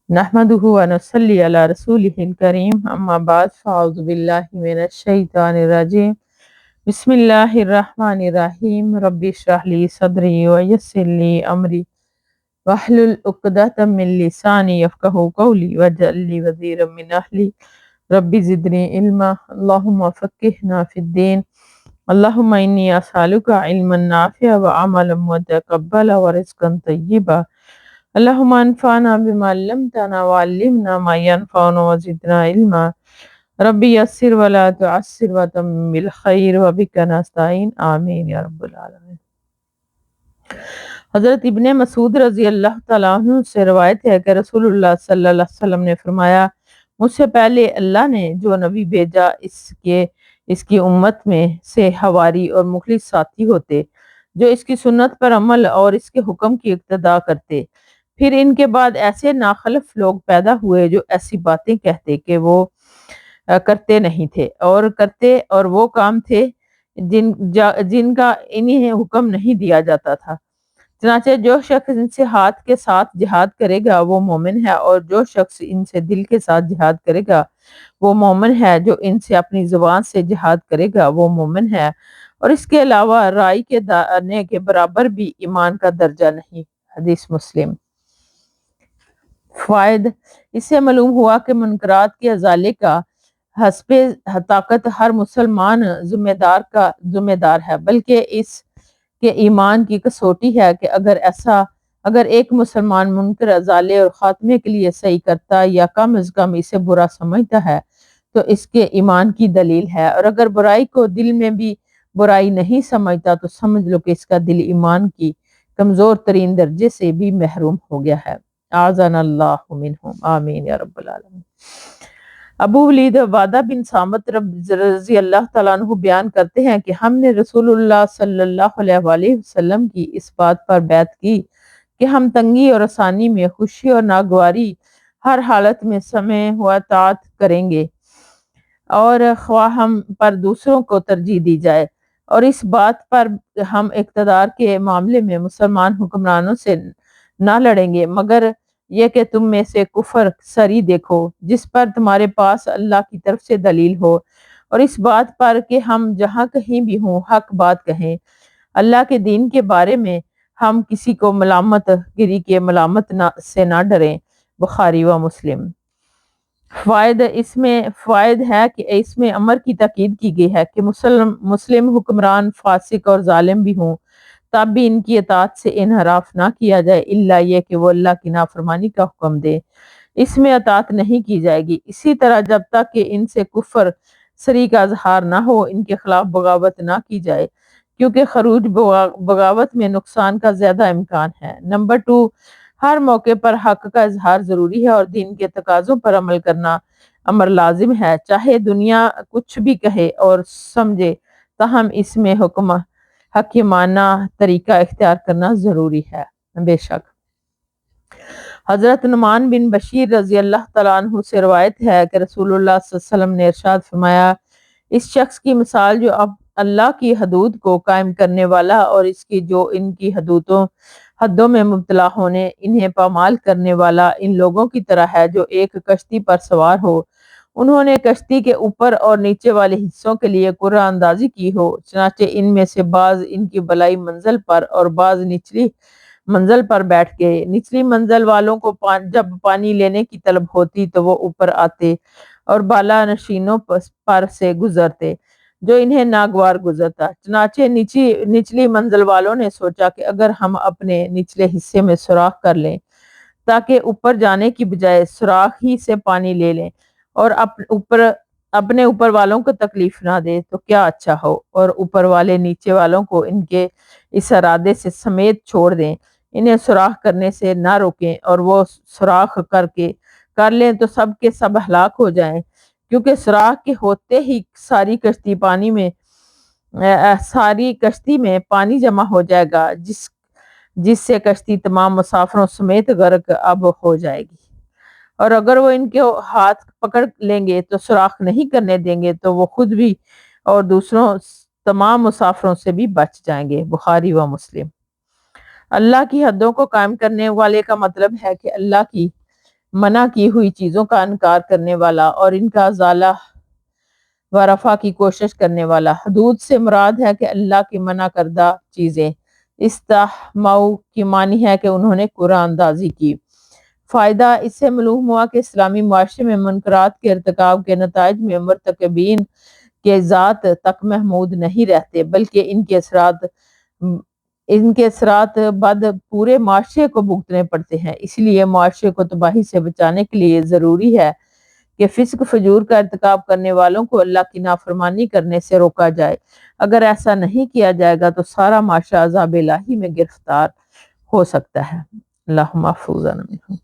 نحمدہ و نصلی علی رسولہ الکریم اما بعد فاعوذ باللہ من الشیطان الرجیم بسم اللہ الرحمن الرحیم رب اشرح لی صدری ویسر لی امری واحلل عقدۃ من لسانی یفقہوا قولی واجعل لی وزیرا من اہلی رب زدنی علما اللہم فقہنا فی الدین اللہم انی اسألک علما نافعا وعملا متقبلا ورزقا طیبا اللہم انفعنا بما علمتنا وعلمنا ما ينفعنا وزدنا علما ربی یسر ولا تعسر وتمم بالخیر وبک نستعین آمین یا رب العالمین۔ حضرت ابن مسعود رضی اللہ تعالیٰ عنہ سے روایت ہے کہ رسول اللہ صلی اللہ علیہ وسلم نے فرمایا، مجھ سے پہلے اللہ نے جو نبی بھیجا اس کی امت میں سے حواری اور مخلص ساتھی ہوتے جو اس کی سنت پر عمل اور اس کے حکم کی اقتداء کرتے۔ پھر ان کے بعد ایسے ناخلف لوگ پیدا ہوئے جو ایسی باتیں کہتے کہ وہ کرتے نہیں تھے اور کرتے اور وہ کام تھے جن کا انہیں حکم نہیں دیا جاتا تھا۔ چنانچہ جو شخص ان سے ہاتھ کے ساتھ جہاد کرے گا وہ مومن ہے، اور جو شخص ان سے دل کے ساتھ جہاد کرے گا وہ مومن ہے، جو ان سے اپنی زبان سے جہاد کرے گا وہ مومن ہے، اور اس کے علاوہ رائی کے دانے کے برابر بھی ایمان کا درجہ نہیں۔ حدیث مسلم۔ فوائد: اس سے معلوم ہوا کہ منکرات کے ازالے کا حسب طاقت ہر مسلمان ذمہ دار ہے، بلکہ اس کے ایمان کی کسوٹی ہے کہ اگر ایک مسلمان منکر ازالے اور خاتمے کے لیے صحیح کرتا یا کم از کم اسے برا سمجھتا ہے تو اس کے ایمان کی دلیل ہے، اور اگر برائی کو دل میں بھی برائی نہیں سمجھتا تو سمجھ لو کہ اس کا دل ایمان کی کمزور ترین درجے سے بھی محروم ہو گیا ہے۔ اعاذنا اللہ منہم، آمین یا رب العالمین۔ ابو ولید عبادہ بن صامت رضی اللہ تعالیٰ عنہ بیان کرتے ہیں کہ ہم نے رسول اللہ صلی اللہ علیہ وآلہ وسلم کی اس بات پر بیعت کی کہ ہم تنگی اور آسانی میں، خوشی اور ناگواری، ہر حالت میں سمع و اطاعت کریں گے، اور خواہ ہم پر دوسروں کو ترجیح دی جائے، اور اس بات پر ہم اقتدار کے معاملے میں مسلمان حکمرانوں سے نہ لڑیں گے مگر یہ کہ تم میں سے کفر سری دیکھو جس پر تمہارے پاس اللہ کی طرف سے دلیل ہو، اور اس بات پر کہ ہم جہاں کہیں بھی ہوں حق بات کہیں، اللہ کے دین کے بارے میں ہم کسی کو ملامت گری کے ملامت سے نہ ڈریں۔ بخاری و مسلم۔ فوائد ہے کہ اس میں امر کی تاکید کی گئی ہے کہ مسلم حکمران فاسق اور ظالم بھی ہوں تب بھی ان کی اطاعت سے انحراف نہ کیا جائے، الا یہ کہ وہ اللہ کی نافرمانی کا حکم دے، اس میں اطاعت نہیں کی جائے گی۔ اسی طرح جب تک کہ ان سے کفر سری کا اظہار نہ ہو ان کے خلاف بغاوت نہ کی جائے، کیونکہ خروج بغاوت میں نقصان کا زیادہ امکان ہے۔ نمبر 2، ہر موقع پر حق کا اظہار ضروری ہے اور دین کے تقاضوں پر عمل کرنا امر لازم ہے، چاہے دنیا کچھ بھی کہے اور سمجھے، تاہم اس میں حکیمانہ طریقہ اختیار کرنا ضروری ہے۔ بے شک حضرت نعمان بن بشیر رضی اللہ تعالیٰ عنہ سے روایت ہے کہ رسول اللہ صلی اللہ علیہ وسلم نے ارشاد فرمایا، اس شخص کی مثال جو اب اللہ کی حدود کو قائم کرنے والا اور اس کی جو ان کی حدوں میں مبتلا ہونے انہیں پامال کرنے والا ان لوگوں کی طرح ہے جو ایک کشتی پر سوار ہو، انہوں نے کشتی کے اوپر اور نیچے والے حصوں کے لیے قرعہ اندازی کی ہو، چنانچہ ان میں سے بعض ان کی بلائی منزل پر اور بعض نچلی منزل پر بیٹھ گئے۔ نچلی منزل والوں کو جب پانی لینے کی طلب ہوتی تو وہ اوپر آتے اور بالا نشینوں پر سے گزرتے جو انہیں ناگوار گزرتا۔ چنانچہ نچلی منزل والوں نے سوچا کہ اگر ہم اپنے نچلے حصے میں سوراخ کر لیں تاکہ اوپر جانے کی بجائے سوراخ ہی سے پانی لے لیں اور اپنے اوپر والوں کو تکلیف نہ دے تو کیا اچھا ہو، اور اوپر والے نیچے والوں کو ان کے اس ارادے سے سمیت چھوڑ دیں، انہیں سوراخ کرنے سے نہ روکیں، اور وہ سوراخ کر لیں تو سب کے سب ہلاک ہو جائیں، کیونکہ سوراخ کے ہوتے ہی ساری کشتی میں پانی جمع ہو جائے گا جس سے کشتی تمام مسافروں سمیت غرق اب ہو جائے گی، اور اگر وہ ان کے ہاتھ پکڑ لیں گے تو سوراخ نہیں کرنے دیں گے تو وہ خود بھی اور دوسروں تمام مسافروں سے بھی بچ جائیں گے۔ بخاری و مسلم۔ اللہ کی حدوں کو قائم کرنے والے کا مطلب ہے کہ اللہ کی منع کی ہوئی چیزوں کا انکار کرنے والا اور ان کا ازالہ و رفع کی کوشش کرنے والا۔ حدود سے مراد ہے کہ اللہ کی منع کردہ چیزیں۔ استحماؤ کی معنی ہے کہ انہوں نے قرآن اندازی کی۔ فائدہ، اس سے معلوم ہوا کہ اسلامی معاشرے میں منکرات کے ارتکاب کے نتائج میں مرتکبین کے ذات تک محمود نہیں رہتے، بلکہ ان کے اثرات بعد پورے معاشرے کو بھگتنے پڑتے ہیں۔ اس لیے معاشرے کو تباہی سے بچانے کے لیے ضروری ہے کہ فسق فجور کا ارتکاب کرنے والوں کو اللہ کی نافرمانی کرنے سے روکا جائے۔ اگر ایسا نہیں کیا جائے گا تو سارا معاشرہ عذاب الہی میں گرفتار ہو سکتا ہے۔ اللہ محفوظ منہم۔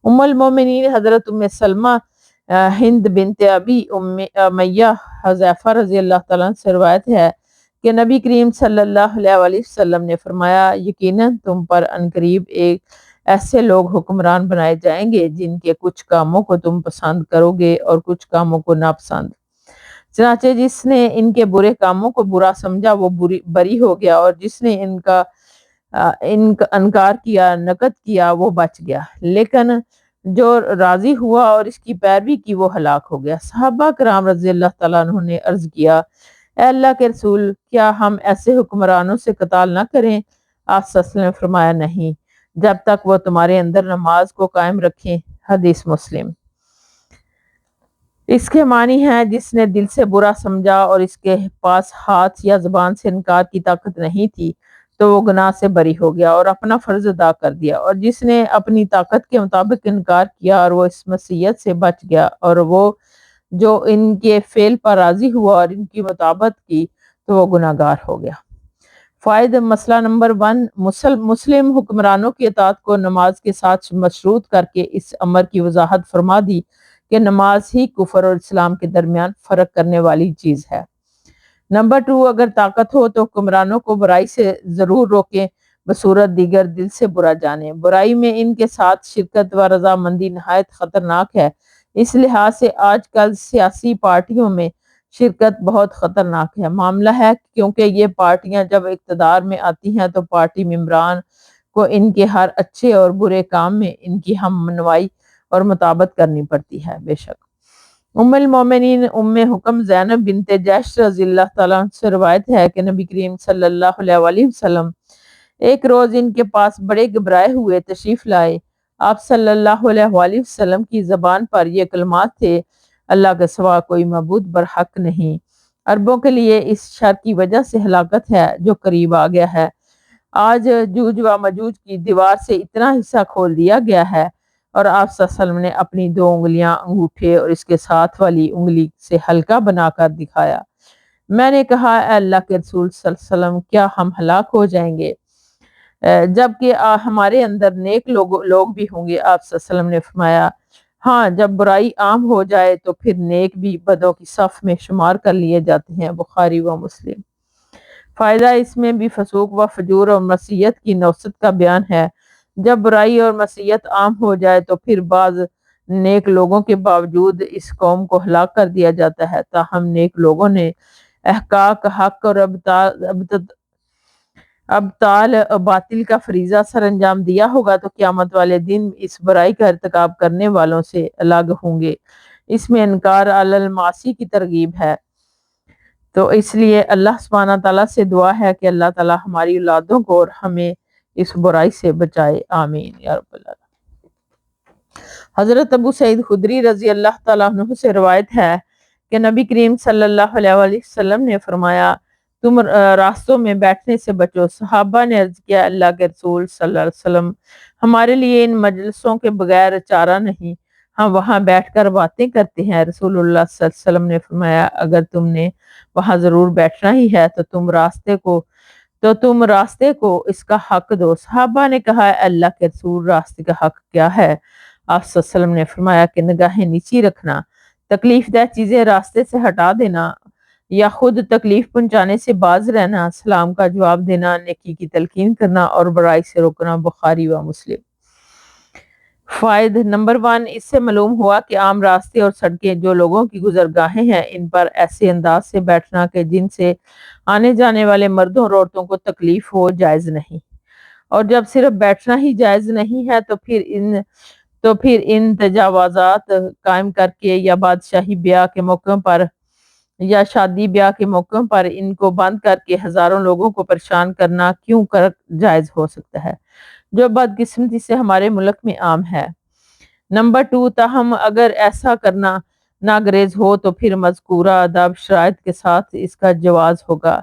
ام المومنین حضرت ام سلمہ ہند بنت ابی امیہ حذیفہ رضی اللہ تعالیٰ عنہ سے روایت ہے کہ نبی کریم صلی اللہ علیہ وآلہ وسلم نے فرمایا، یقیناً تم پر عنقریب ایک ایسے لوگ حکمران بنائے جائیں گے جن کے کچھ کاموں کو تم پسند کرو گے اور کچھ کاموں کو ناپسند۔ چنانچہ جس نے ان کے برے کاموں کو برا سمجھا وہ بری ہو گیا، اور جس نے ان کا انکار کیا، نقد کیا، وہ بچ گیا، لیکن جو راضی ہوا اور اس کی پیروی کی وہ ہلاک ہو گیا۔ صحابہ کرام رضی اللہ تعالیٰ عنہ نے عرض کیا، اے اللہ کے رسول، کیا ہم ایسے حکمرانوں سے قتال نہ کریں؟ آپ صلی اللہ علیہ وسلم نے فرمایا، نہیں، جب تک وہ تمہارے اندر نماز کو قائم رکھیں۔ حدیث مسلم۔ اس کے معنی ہے جس نے دل سے برا سمجھا اور اس کے پاس ہاتھ یا زبان سے انکار کی طاقت نہیں تھی تو وہ گناہ سے بری ہو گیا اور اپنا فرض ادا کر دیا، اور جس نے اپنی طاقت کے مطابق انکار کیا اور وہ اس مصیت سے بچ گیا اور وہ جو ان کے فعل پر راضی ہوا اور ان کی مطابقت کی تو وہ گناہ گار ہو گیا۔ فائد، مسئلہ نمبر 1، مسلم حکمرانوں کی اطاعت کو نماز کے ساتھ مشروط کر کے اس امر کی وضاحت فرما دی کہ نماز ہی کفر اور اسلام کے درمیان فرق کرنے والی چیز ہے۔ نمبر 2، اگر طاقت ہو تو حکمرانوں کو برائی سے ضرور روکیں، بصورت دیگر دل سے برا جانیں۔ برائی میں ان کے ساتھ شرکت و رضامندی نہایت خطرناک ہے۔ اس لحاظ سے آج کل سیاسی پارٹیوں میں شرکت بہت خطرناک ہے معاملہ ہے، کیونکہ یہ پارٹیاں جب اقتدار میں آتی ہیں تو پارٹی ممبران کو ان کے ہر اچھے اور برے کام میں ان کی ہم منوائی اور مطابقت کرنی پڑتی ہے۔ بے شک ام المومنین ام حکم زینب بنت جحش رضی اللہ تعالیٰ عنہ سے روایت ہے کہ نبی کریم صلی اللہ علیہ وآلہ وسلم ایک روز ان کے پاس بڑے گھبرائے ہوئے تشریف لائے۔ آپ صلی اللہ علیہ وآلہ وسلم کی زبان پر یہ کلمات تھے، اللہ کے سوا کوئی معبود برحق نہیں، عربوں کے لیے اس شر کی وجہ سے ہلاکت ہے جو قریب آ گیا ہے۔ آج جوج و مجوج کی دیوار سے اتنا حصہ کھول دیا گیا ہے، اور آپ صلی اللہ علیہ وسلم نے اپنی 2 انگلیاں انگوٹھے اور اس کے ساتھ والی انگلی سے حلقہ بنا کر دکھایا۔ میں نے کہا، اے اللہ کے رسول صلی اللہ علیہ وسلم، کیا ہم ہلاک ہو جائیں گے جبکہ ہمارے اندر نیک لوگ بھی ہوں گے؟ آپ صلی اللہ علیہ وسلم نے فرمایا، ہاں، جب برائی عام ہو جائے تو پھر نیک بھی بدوں کی صف میں شمار کر لیے جاتے ہیں۔ بخاری و مسلم۔ فائدہ، اس میں بھی فسوق و فجور اور معصیت کی نوست کا بیان ہے۔ جب برائی اور معصیت عام ہو جائے تو پھر بعض نیک لوگوں کے باوجود اس قوم کو ہلاک کر دیا جاتا ہے، تاہم نیک لوگوں نے احقاق حق اور ابطال باطل کا فریضہ سر انجام دیا ہوگا تو قیامت والے دن اس برائی کا ارتکاب کرنے والوں سے الگ ہوں گے۔ اس میں انکار علی المعاصی کی ترغیب ہے، تو اس لیے اللہ سبحانہ تعالیٰ سے دعا ہے کہ اللہ تعالیٰ ہماری اولادوں کو اور ہمیں اس برائی سے بچائے، آمین یا رب العالمین۔ حضرت ابو سعید خدری رضی اللہ تعالیٰ عنہ سے روایت ہے کہ نبی کریم صلی اللہ علیہ وآلہ وسلم نے فرمایا، تم راستوں میں بیٹھنے سے بچو۔ صحابہ نے عرض کیا، اللہ کے رسول صلی اللہ علیہ وسلم، ہمارے لیے ان مجلسوں کے بغیر چارہ نہیں، ہم وہاں بیٹھ کر باتیں کرتے ہیں۔ رسول اللہ صلی اللہ علیہ وسلم نے فرمایا، اگر تم نے وہاں ضرور بیٹھنا ہی ہے تو تم راستے کو اس کا حق دو۔ صحابہ نے کہا، اے اللہ کے رسول، راستے کا حق کیا ہے؟ آپ صلی اللہ علیہ وسلم نے فرمایا کہ نگاہیں نیچی رکھنا، تکلیف دہ چیزیں راستے سے ہٹا دینا یا خود تکلیف پہنچانے سے باز رہنا، سلام کا جواب دینا، نیکی کی تلقین کرنا اور برائی سے روکنا۔ بخاری و مسلم۔ فائد، نمبر 1، اس سے معلوم ہوا کہ عام راستے اور سڑکیں جو لوگوں کی گزرگاہیں ہیں ان پر ایسے انداز سے بیٹھنا کہ جن سے آنے جانے والے مردوں اور عورتوں کو تکلیف ہو جائز نہیں، اور جب صرف بیٹھنا ہی جائز نہیں ہے تو پھر ان تو پھر ان تجاوزات قائم کر کے یا بادشاہی بیاہ کے موقعوں پر یا شادی بیاہ کے موقعوں پر ان کو بند کر کے ہزاروں لوگوں کو پریشان کرنا کیوں کر جائز ہو سکتا ہے، جو بدقسمتی سے ہمارے ملک میں عام ہے۔ نمبر 2، تاہم اگر ایسا کرنا ناگزیر ہو تو پھر مذکورہ آداب شرائط کے ساتھ اس کا جواز ہوگا۔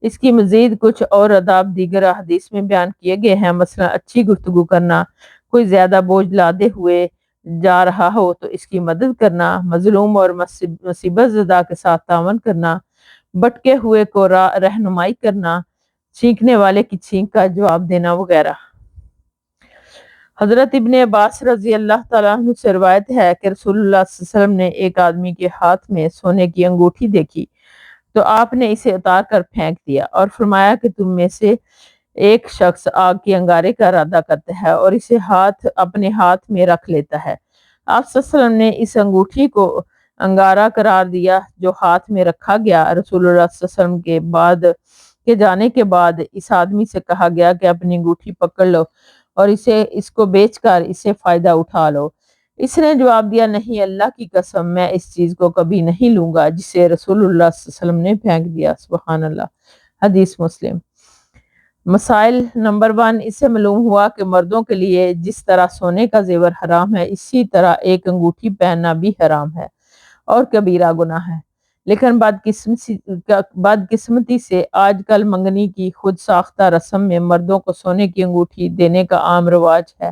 اس کی مزید کچھ اور آداب دیگر احادیث میں بیان کیے گئے ہیں، مثلا اچھی گفتگو کرنا، کوئی زیادہ بوجھ لادے ہوئے جا رہا ہو تو اس کی مدد کرنا، مظلوم اور مصیبت زدہ کے ساتھ تعاون کرنا، بھٹکے ہوئے کو رہنمائی کرنا، چھینکنے والے کی چھینک کا جواب دینا وغیرہ۔ حضرت ابن عباس رضی اللہ تعالیٰ عنہ سے روایت ہے کہ رسول اللہ صلی اللہ علیہ وسلم نے ایک آدمی کے ہاتھ میں سونے کی انگوٹھی دیکھی تو آپ نے اسے اتار کر پھینک دیا اور فرمایا کہ تم میں سے ایک شخص آگ کے انگارے کا ارادہ کرتا ہے اور اسے اپنے ہاتھ میں رکھ لیتا ہے۔ آپ صلی اللہ علیہ وسلم نے اس انگوٹھی کو انگارہ قرار دیا جو ہاتھ میں رکھا گیا۔ رسول اللہ صلی اللہ علیہ وسلم کے جانے کے بعد اس آدمی سے کہا گیا کہ اپنی انگوٹھی پکڑ لو اور اس کو بیچ کر اسے فائدہ اٹھا لو۔ اس نے جواب دیا، نہیں، اللہ کی قسم میں اس چیز کو کبھی نہیں لوں گا جسے رسول اللہ صلی اللہ علیہ وسلم نے پھینک دیا۔ سبحان اللہ۔ حدیث مسلم۔ مسائل۔ نمبر 1، اس سے معلوم ہوا کہ مردوں کے لیے جس طرح سونے کا زیور حرام ہے اسی طرح ایک انگوٹھی پہننا بھی حرام ہے اور کبیرہ گناہ ہے، لیکن بدقسمتی سے آج کل منگنی کی خود ساختہ رسم میں مردوں کو سونے کی انگوٹھی دینے کا عام رواج ہے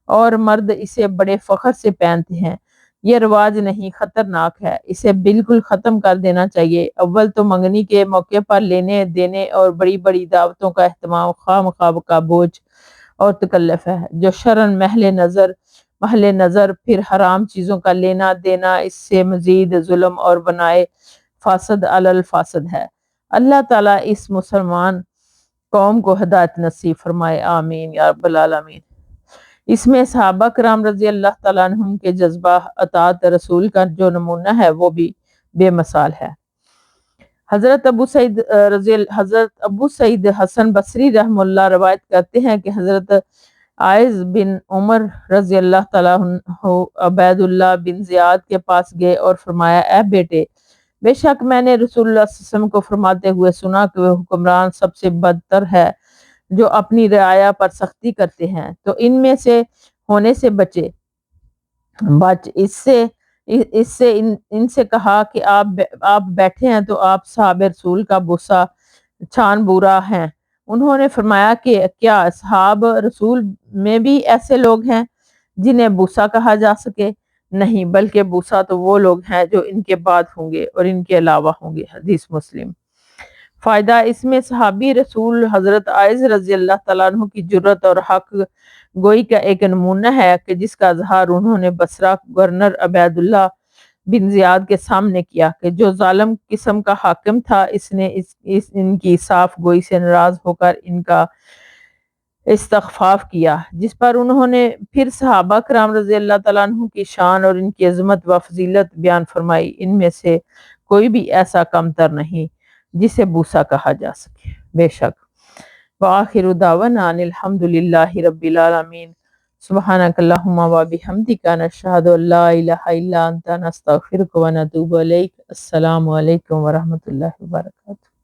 اور مرد اسے بڑے فخر سے پہنتے ہیں۔ یہ رواج نہیں، خطرناک ہے، اسے بالکل ختم کر دینا چاہیے۔ اول تو منگنی کے موقع پر لینے دینے اور بڑی بڑی دعوتوں کا اہتمام خواہ مخواہ کا بوجھ اور تکلف ہے جو شرعاً محل نظر پھر حرام چیزوں کا لینا دینا اس سے مزید ظلم اور بنائے فاسد علی الفاسد ہے۔ اللہ تعالیٰ اس مسلمان قوم کو ہدایت نصیب فرمائے، آمین یا رب العالمین۔ اس میں صحابہ کرام رضی اللہ تعالیٰ عنہم کے جذبہ اطاعت رسول کا جو نمونہ ہے وہ بھی بے مثال ہے۔ حضرت ابو سعید حسن بصری رحمہ اللہ روایت کرتے ہیں کہ حضرت عائض بن عمر رضی اللہ تعالیٰ عنہ عبید اللہ بن زیاد کے پاس گئے اور فرمایا، اے بیٹے، بے شک میں نے رسول اللہ صلی اللہ علیہ وسلم کو فرماتے ہوئے سنا کہ وہ حکمران سب سے بدتر ہے جو اپنی رعایا پر سختی کرتے ہیں، تو ان میں سے ہونے سے بچ ان سے کہا کہ آپ بیٹھے ہیں تو آپ صحاب رسول کا بوسہ چھان بورا ہیں۔ انہوں نے فرمایا کہ کیا اصحاب رسول میں بھی ایسے لوگ ہیں جنہیں بوسہ کہا جا سکے؟ نہیں، بلکہ بوسہ تو وہ لوگ ہیں جو ان کے بعد ہوں گے اور ان کے علاوہ ہوں گے۔ حدیث مسلم۔ فائدہ، اس میں صحابی رسول حضرت عائض رضی اللہ تعالیٰ عنہ کی جرات اور حق گوئی کا ایک نمونہ ہے کہ جس کا اظہار انہوں نے بصرہ گورنر عبید اللہ بن زیاد کے سامنے کیا کہ جو ظالم قسم کا حاکم تھا، اس نے ان کی صاف گوئی سے ناراض ہو کر ان کا استخفاف کیا، جس پر انہوں نے پھر صحابہ کرام رضی اللہ تعالیٰ عنہ کی شان اور ان کی عظمت و فضیلت بیان فرمائی۔ ان میں سے کوئی بھی ایسا کمتر نہیں جسے بوسہ کہا جا سکے، بے شک۔ وآخر دعوانا ان الحمد للہ رب العالمین۔ سبحانک اللہم و بحمدک نشہد ان لا الہ الا انت نستغفرک و نتوب الیک۔ السلام علیکم ورحمۃ اللہ وبرکاتہ۔